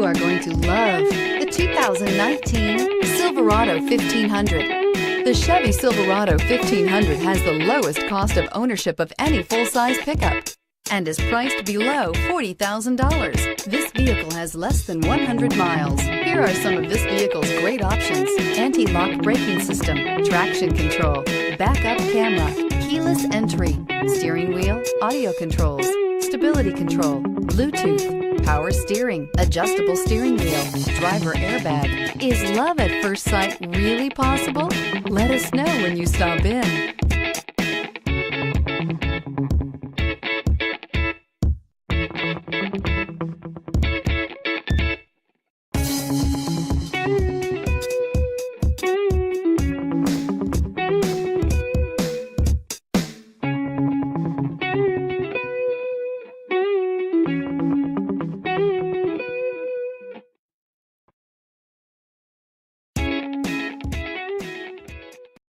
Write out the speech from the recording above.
You are going to love the 2019 Silverado 1500. The Chevy Silverado 1500 has the lowest cost of ownership of any full-size pickup and is priced below $40,000. This vehicle has less than 100 miles. Here are some of this vehicle's great options: anti-lock braking system, traction control, backup camera, keyless entry, steering wheel audio controls, stability control, Bluetooth, power steering, adjustable steering wheel, driver airbag. Is love at first sight really possible? Let us know when you stop in.